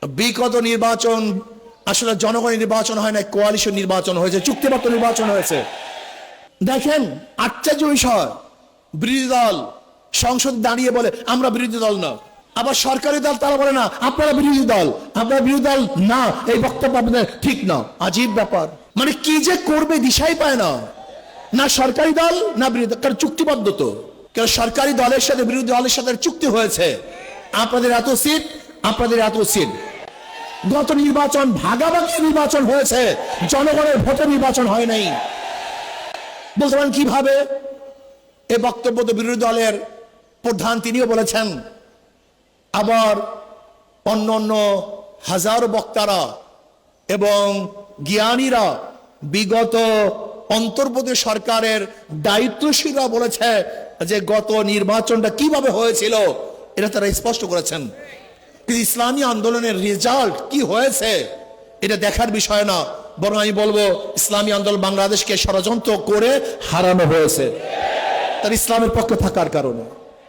বিগত নির্বাচন আসলে জনগণের নির্বাচন হয় না, কোয়ালিশন নির্বাচন হয়েছে, চুক্তিবদ্ধ নির্বাচন হয়েছে। দেখেন আশ্চর্য বিষয়, বিরোধী দল সংসদ দাঁড়িয়ে বলে আমরা বিরোধী দল না, আবার সরকারি দল তারা বলে না আপনারা বিরোধী দল, আপনারা বিরোধী দল না, এই বক্তব্য আপনাদের ঠিক না। আজীব ব্যাপার, মানে কি যে করবে দিশাই পায় না, না সরকারি দল না বিরোধী দল, কারণ চুক্তিবদ্ধ তো, কারণ সরকারি দলের সাথে বিরোধী দলের সাথে চুক্তি হয়েছে, আপনাদের এত সিট, আপনাদের এত সিট। গত নির্বাচন ভাগাভাগি নির্বাচন হয়েছে, জনগণের ভোটে নির্বাচন হয় নাই। বলতে পারেন কিভাবে? এ বক্তব্য তো বিরোধী দলের প্রধান তিনিও বলেছেন, আবার অন্য অন্য হাজারো বক্তারা এবং জ্ঞানীরা বিগত অন্তর্বর্তী সরকারের দায়িত্বশীলরা বলেছে যে গত নির্বাচনটা কিভাবে হয়েছিল এটা তারা স্পষ্ট করেছেন। কিন্তু ইসলামী আন্দোলনের রেজাল্ট কি হয়েছে এটা দেখার বিষয় না, বরং আমি বলবো ইসলামী আন্দোলন বাংলাদেশকে ষড়যন্ত্র করে হারানো হয়েছে তার ইসলামের পক্ষে থাকার কারণে।